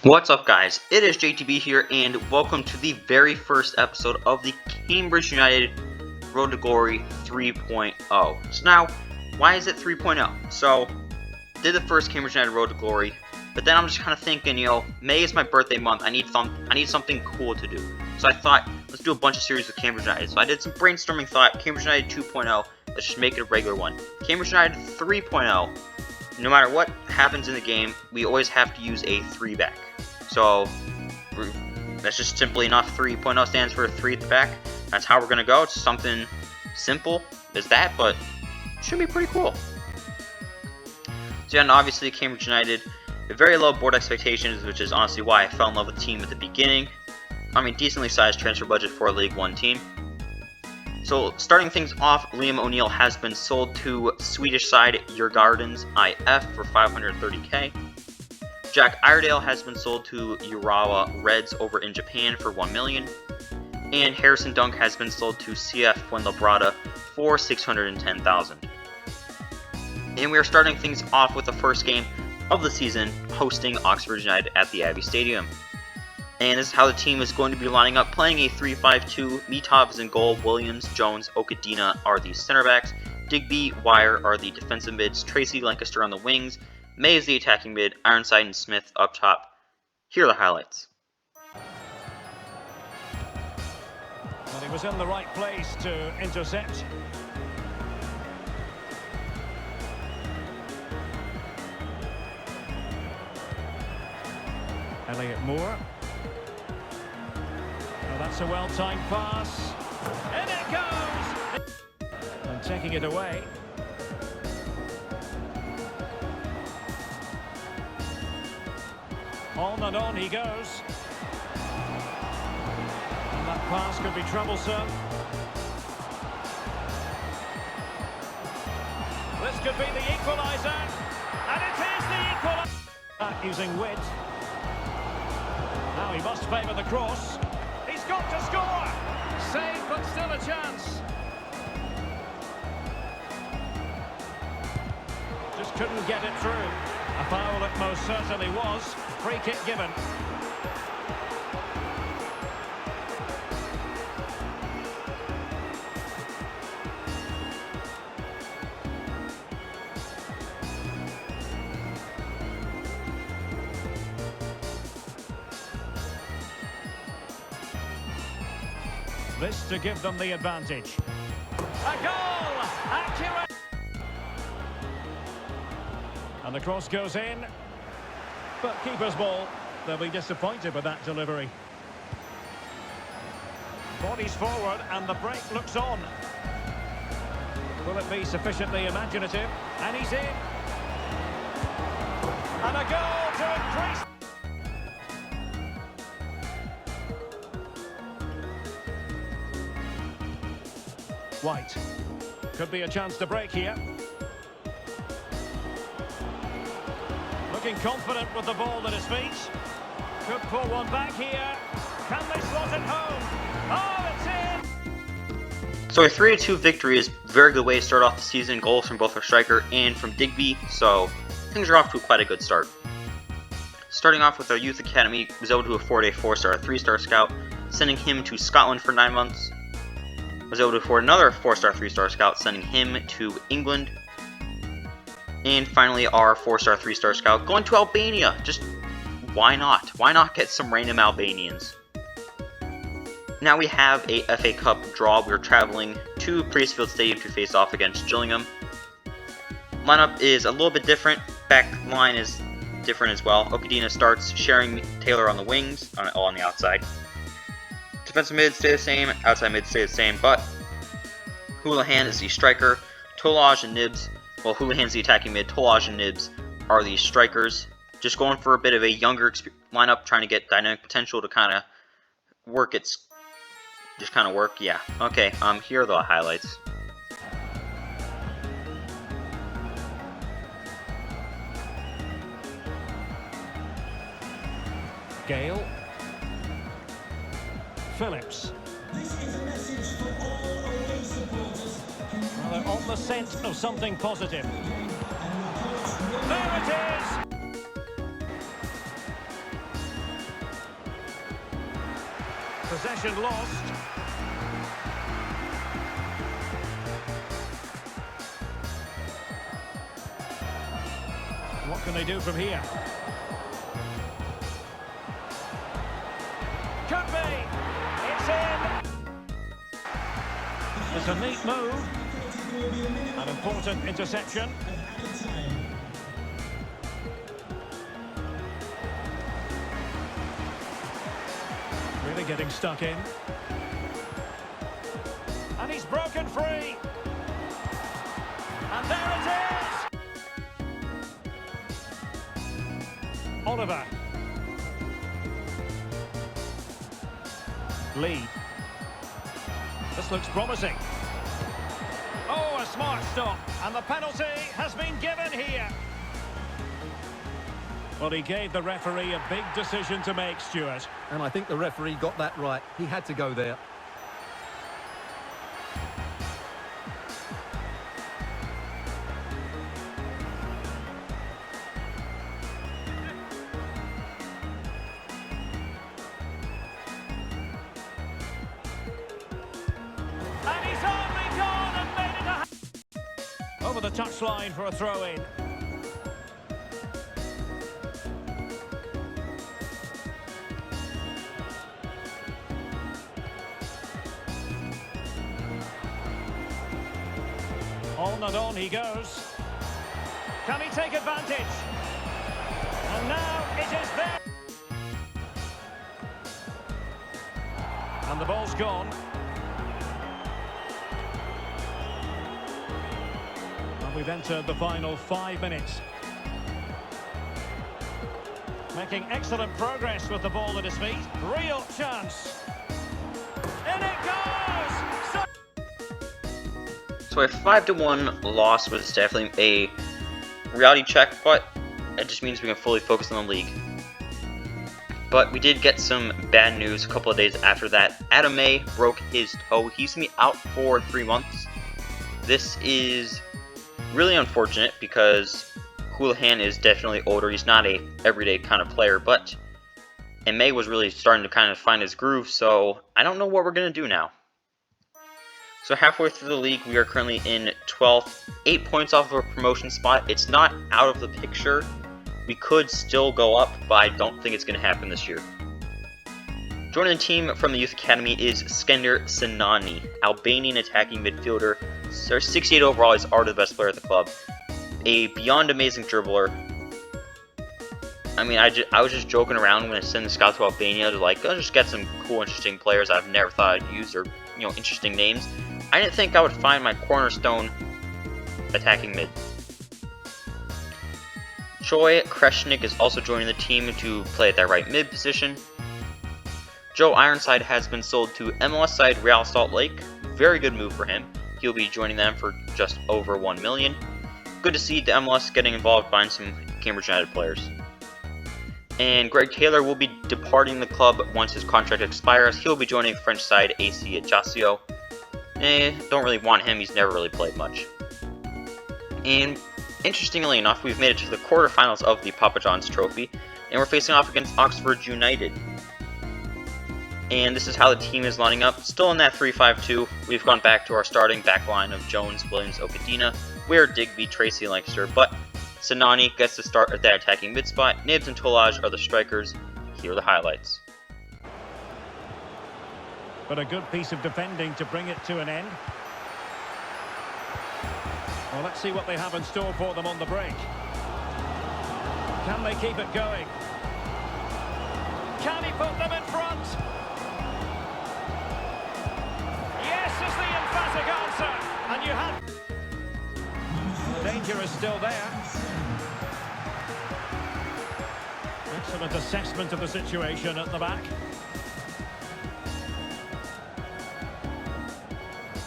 What's up, guys? It is JTB here, and welcome to the very first episode of the Cambridge United Road to Glory 3.0. So now, why is it 3.0? So, did the first Cambridge United Road to Glory, but then I'm just kind of thinking, May is my birthday month. I need something cool to do. So I thought, let's do a bunch of series with Cambridge United. So I did some brainstorming, thought Cambridge United 2.0. Let's just make it a regular one. Cambridge United 3.0. No matter what happens in the game, we always have to use a 3-back. So, that's just simply enough. 3.0 stands for 3 at the back. That's how we're going to go. It's something simple as that, but it should be pretty cool. So yeah, and obviously Cambridge United, very low board expectations, which is honestly why I fell in love with the team at the beginning. I mean, decently sized transfer budget for a League One team. So, starting things off, Liam O'Neill has been sold to Swedish side Djurgårdens IF for 530k. Jack Iredale has been sold to Urawa Reds over in Japan for 1 million. And Harrison Dunk has been sold to CF Fuenlabrada for 610,000. And we are starting things off with the first game of the season, hosting Oxford United at the Abbey Stadium. And this is how the team is going to be lining up, playing a 3-5-2. Mitov is in goal, Williams, Jones, Okadina are the center backs, Digby, Wire are the defensive mids, Tracy, Lancaster on the wings, May is the attacking mid, Ironside and Smith up top. Here are the highlights. Well, he was in the right place to intercept. Elliot Moore. Oh, that's a well-timed pass. In it goes! And taking it away. On and on he goes. And that pass could be troublesome. This could be the equaliser. And it is the equaliser. Using wit. Now he must favour the cross. He's got to score! Save, but still a chance. Just couldn't get it through. A foul it most certainly was. Free kick given. This to give them the advantage. A goal! Accurate! And the cross goes in. But keeper's ball. They'll be disappointed with that delivery. Bodies forward and the break looks on. Will it be sufficiently imaginative? And he's in. And a goal to increase. White. Could be a chance to break here. Looking confident with the ball at his feet. Could pull one back here. Can they slot it home? Oh, it's in! So a 3-2 victory is a very good way to start off the season. Goals from both our striker and from Digby, so things are off to quite a good start. Starting off with our youth academy, was able to afford a 4-star, 3-star scout, sending him to Scotland for 9 months. Was able to afford another 4-star, 3-star scout, sending him to England. And finally, our 4-star, 3-star scout going to Albania. Just, why not? Why not get some random Albanians? Now we have a FA Cup draw. We're traveling to Priestfield Stadium to face off against Gillingham. Lineup is a little bit different. Back line is different as well. Okadina starts, sharing Taylor on the wings, on the outside. Defensive mid stay the same, outside mid stay the same, but Houlihan is the striker. Tolaj and Nibs, well, Houlihan's the attacking mid, Tolaj and Nibs are the strikers. Just going for a bit of a younger lineup, trying to get dynamic potential to kind of work its... Just kind of work, yeah. Okay, here are the highlights. Gale. Phillips. This is a message for all away supporters. Well, they're on the scent of something positive. There it is! Possession lost. What can they do from here? Could be. It's in. It's a neat move. An important interception. Really getting stuck in. And he's broken free. And there it is! Oliver. Lee. This looks promising. Oh, a smart stop. And the penalty has been given here. Well, he gave the referee a big decision to make, Stuart. And I think the referee got that right. He had to go there. And he's only gone and made it over the touchline for a throw-in. On and on he goes. Can he take advantage? And now it is there. And the ball's gone. And we've entered the final 5 minutes. Making excellent progress with the ball at his feet. Real chance. In it goes! So a 5-1 loss was definitely a reality check, but it just means we can fully focus on the league. But we did get some bad news a couple of days after that. Adam May broke his toe. He's going to be out for 3 months. This is really unfortunate because Houlihan is definitely older. He's not a everyday kind of player, but and May was really starting to kind of find his groove, so I don't know what we're going to do now. So halfway through the league, we are currently in 12th, 8 points off of a promotion spot. It's not out of the picture. We could still go up, but I don't think it's going to happen this year. Joining the team from the Youth Academy is Skender Sinani, Albanian attacking midfielder. 68 overall, he's already the best player at the club. A beyond amazing dribbler. I mean, I was just joking around when I sent the scout to Albania to like, I'll just get some cool, interesting players I've never thought I'd use, or interesting names. I didn't think I would find my cornerstone attacking mid. Choi Kreshnik is also joining the team to play at that right mid position. Joe Ironside has been sold to MLS side Real Salt Lake. Very good move for him. He'll be joining them for just over $1 million. Good to see the MLS getting involved buying some Cambridge United players. And Greg Taylor will be departing the club once his contract expires. He'll be joining French side AC Ajaccio. Don't really want him, he's never really played much. And interestingly enough, we've made it to the quarterfinals of the Papa John's Trophy, and we're facing off against Oxford United. And this is how the team is lining up. Still in that 3-5-2. We've gone back to our starting back line of Jones, Williams, Okadina, Ware, Digby, Tracy, and Lancaster, but Sinani gets to start at that attacking mid spot. Nibs and Tolaj are the strikers. Here are the highlights. But a good piece of defending to bring it to an end. Well, let's see what they have in store for them on the break. Can they keep it going? Can he put them in front? Yes is the emphatic answer. And you have... The danger is still there. Excellent assessment of the situation at the back.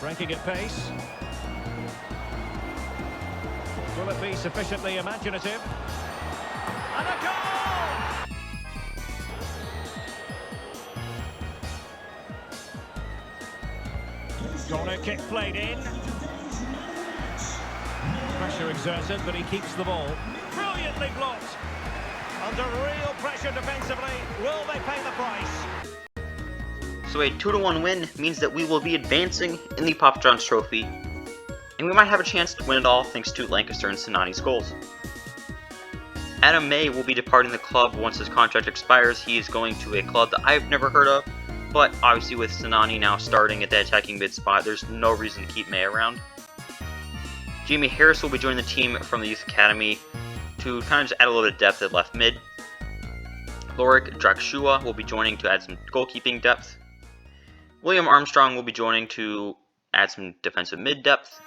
Breaking at pace. Will it be sufficiently imaginative? And a goal! Corner kick played in. Pressure exerted, but he keeps the ball. Brilliantly blocked. Under real pressure defensively. Will they pay the price? So a 2-1 win means that we will be advancing in the Papa John's Trophy, and we might have a chance to win it all thanks to Lancaster and Sinani's goals. Adam May will be departing the club once his contract expires. He is going to a club that I've never heard of, but obviously with Sinani now starting at the attacking mid spot, there's no reason to keep May around. Jamie Harris will be joining the team from the Youth Academy to kind of just add a little bit of depth at left mid. Lorik Drakshua will be joining to add some goalkeeping depth. William Armstrong will be joining to add some defensive mid depth.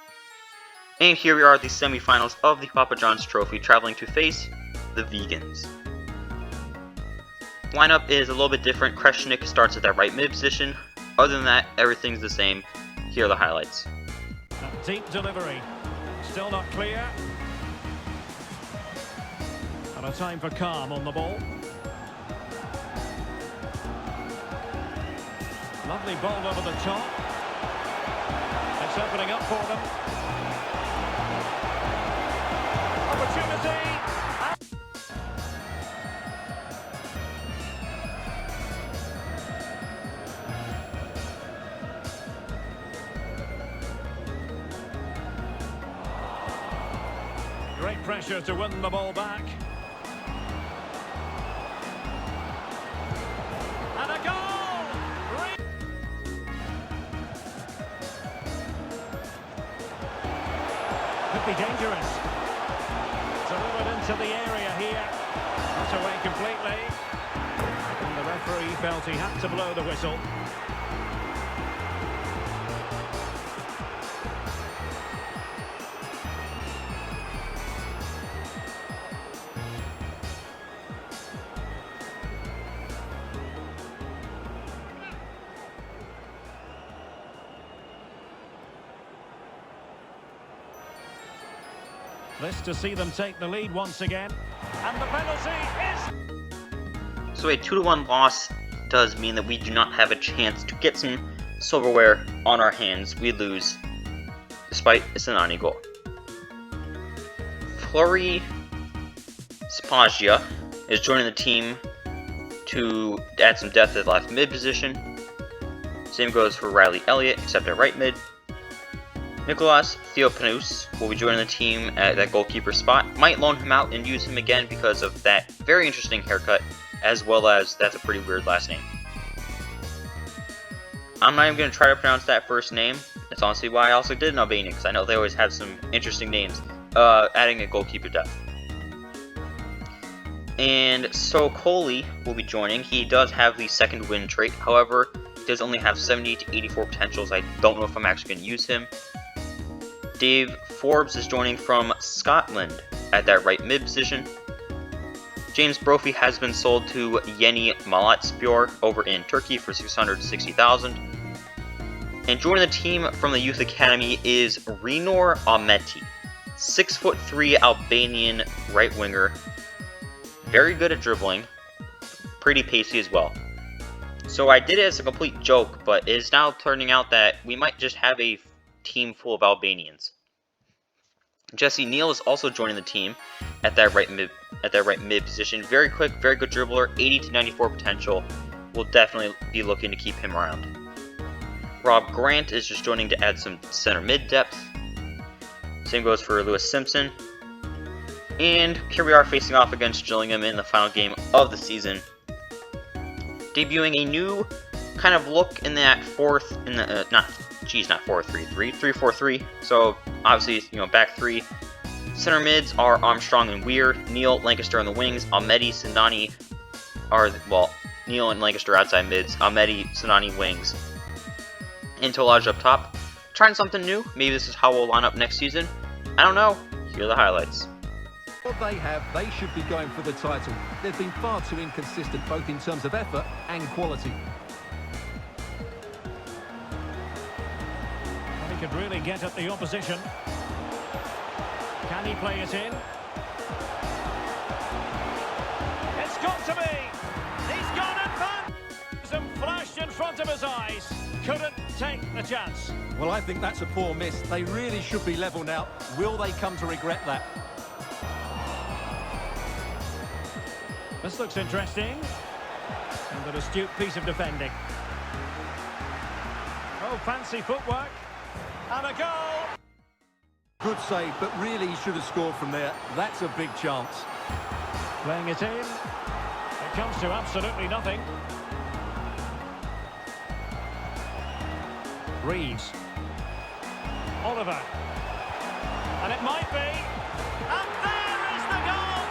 And here we are at the semifinals of the Papa John's Trophy, traveling to face the Vegans. Lineup is a little bit different. Kreshnik starts at that right mid position. Other than that, everything's the same. Here are the highlights. A deep delivery. Still not clear. And a time for calm on the ball. Lovely ball over the top. It's opening up for them. Opportunity. Great pressure to win the ball back. And a goal! Could be dangerous. Delivered into the area here. Not away completely. And the referee felt he had to blow the whistle. This to see them take the lead once again. And the penalty is... So a 2-1 loss does mean that we do not have a chance to get some silverware on our hands. We lose, despite a Sinani goal. Flori Spaggia is joining the team to add some depth at left mid position. Same goes for Riley Elliott, except at right mid. Nicolas Theopanous will be joining the team at that goalkeeper spot. Might loan him out and use him again because of that very interesting haircut, as well as that's a pretty weird last name. I'm not even going to try to pronounce that first name. That's honestly why I also did an Albanian, because I know they always have some interesting names. Adding a goalkeeper depth. And So Coley will be joining. He does have the second win trait, however, he does only have 70 to 84 potentials. I don't know if I'm actually going to use him. Dave Forbes is joining from Scotland at that right mid position. James Brophy has been sold to Yeni Malatyaspor over in Turkey for $660,000. And joining the team from the Youth Academy is Rinor Ahmeti, 6'3" Albanian right winger. Very good at dribbling, pretty pacey as well. So I did it as a complete joke, but it is now turning out that we might just have a team full of Albanians. Jesse Neal is also joining the team at that right mid position. Very quick, very good dribbler, 80 to 94 potential. We'll definitely be looking to keep him around. Rob Grant is just joining to add some center mid depth. Same goes for Lewis Simpson. And here we are facing off against Gillingham in the final game of the season. Debuting a new kind of look in that not 4-3-3, 3-4-3. So obviously, back three. Center mids are Armstrong and Weir, Neal, Lancaster on the wings, Ahmeti, Sinani Neal and Lancaster outside mids, Ahmeti, Sinani wings. And Tolaj up top. Trying something new. Maybe this is how we'll line up next season. I don't know. Here are the highlights. What they have, they should be going for the title. They've been far too inconsistent, both in terms of effort and quality. He could really get at the opposition. Can he play it in? It's got to be! He's gone in front! Some flashed in front of his eyes. Couldn't take the chance. Well, I think that's a poor miss. They really should be level now. Will they come to regret that? This looks interesting. And an astute piece of defending. Oh, fancy footwork. And a goal. Good save, but really he should have scored from there. That's a big chance. Playing it in. It comes to absolutely nothing. Reeves. Oliver. And it might be. And there is the goal!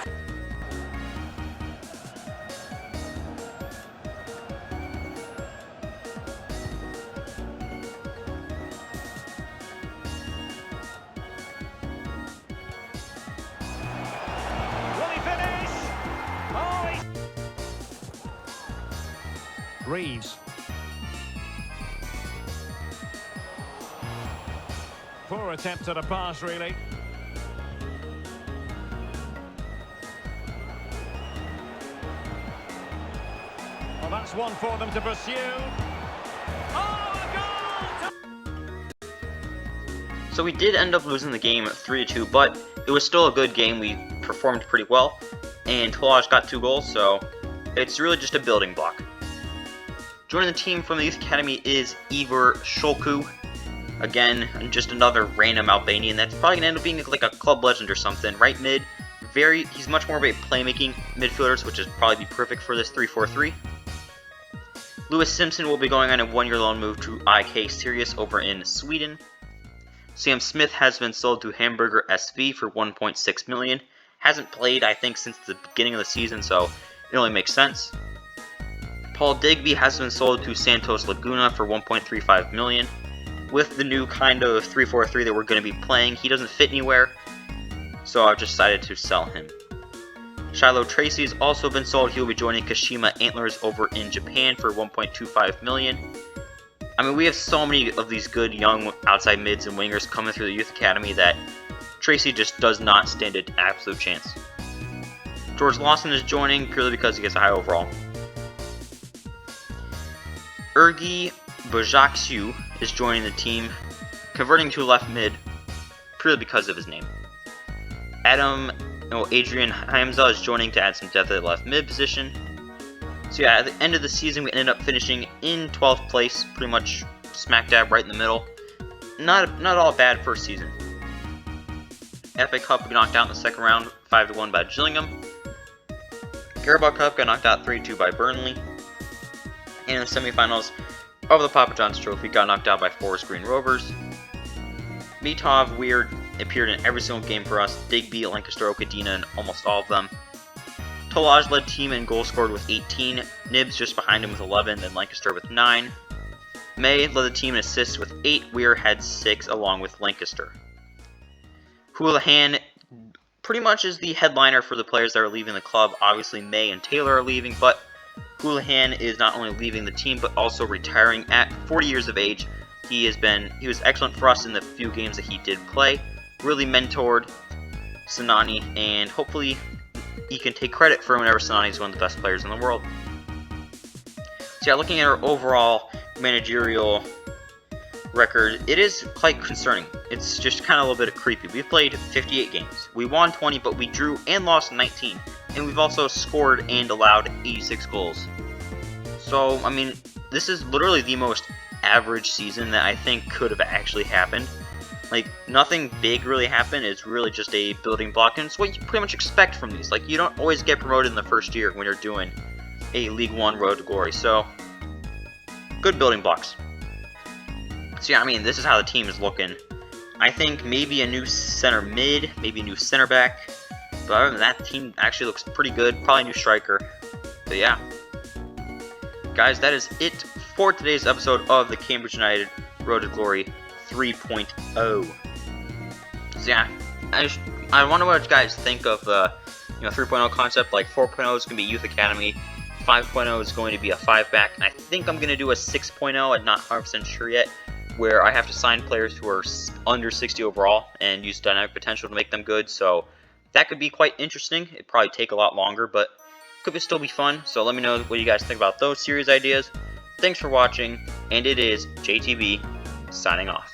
Will he finish? Oh, Reeves. Poor attempt at a pass, really. Well, that's one for them to pursue. Oh, a goal! So we did end up losing the game 3-2, but it was still a good game. We performed pretty well, and Tolaj got 2 goals, so it's really just a building block. Joining the team from the youth academy is Iver Shulku. Again, just another random Albanian that's probably gonna end up being like a club legend or something. Right mid, he's much more of a playmaking midfielder, which is probably be perfect for this 3-4-3. Lewis Simpson will be going on a 1-year loan move to IK Sirius over in Sweden. Sam Smith has been sold to Hamburger SV for 1.6 million. Hasn't played, I think, since the beginning of the season, so it only makes sense. Paul Digby has been sold to Santos Laguna for 1.35 million. With the new kind of 3-4-3 that we're going to be playing, he doesn't fit anywhere, so I've just decided to sell him. Shiloh Tracy has also been sold. He will be joining Kashima Antlers over in Japan for 1.25 million. I mean, we have so many of these good young outside mids and wingers coming through the youth academy that Tracy just does not stand an absolute chance. George Lawson is joining purely because he gets a high overall. Ergi Bojaksiu is joining the team, converting to left mid purely because of his name. Adrian Hamza is joining to add some depth at the left mid position. So yeah, at the end of the season, we ended up finishing in 12th place, pretty much smack dab right in the middle. Not all bad first season. FA Cup we got knocked out in the second round, 5-1 by Gillingham. Carabao Cup got knocked out 3-2 by Burnley. And in the semifinals of the Papa John's Trophy, got knocked out by Forest Green Rovers. Mitov Weird appeared in every single game for us. Digby, Lancaster, Okadina, and almost all of them. Tolaj led team in goals scored with 18. Nibs just behind him with 11, then Lancaster with 9. May led the team in assists with 8. Weir had 6 along with Lancaster. Houlihan pretty much is the headliner for the players that are leaving the club. Obviously May and Taylor are leaving, but Houlihan is not only leaving the team but also retiring at 40 years of age. He was excellent for us in the few games that he did play. Really mentored Sinani, and hopefully he can take credit for whenever Sinani is one of the best players in the world. So yeah, looking at our overall managerial record, it is quite concerning. It's just kind of a little bit creepy. We've played 58 games. We won 20, but we drew and lost 19. And we've also scored and allowed 86 goals. So, I mean, this is literally the most average season that I think could have actually happened. Like, nothing big really happened. It's really just a building block, and it's what you pretty much expect from these. Like, you don't always get promoted in the first year when you're doing a League 1 road to glory. So, good building blocks. So yeah, I mean, this is how the team is looking. I think maybe a new center mid, maybe a new center back. But other than that, the team actually looks pretty good. Probably a new striker. But yeah. Guys, that is it for today's episode of the Cambridge United Road to Glory 3.0. So yeah, I wonder what you guys think of the 3.0 concept. Like 4.0 is going to be Youth Academy. 5.0 is going to be a 5-back. And I think I'm going to do a 6.0. I'm not 100% sure yet, where I have to sign players who are under 60 overall and use dynamic potential to make them good. So that could be quite interesting. It'd probably take a lot longer, but could still be fun. So let me know what you guys think about those series ideas. Thanks for watching, and it is JTB signing off.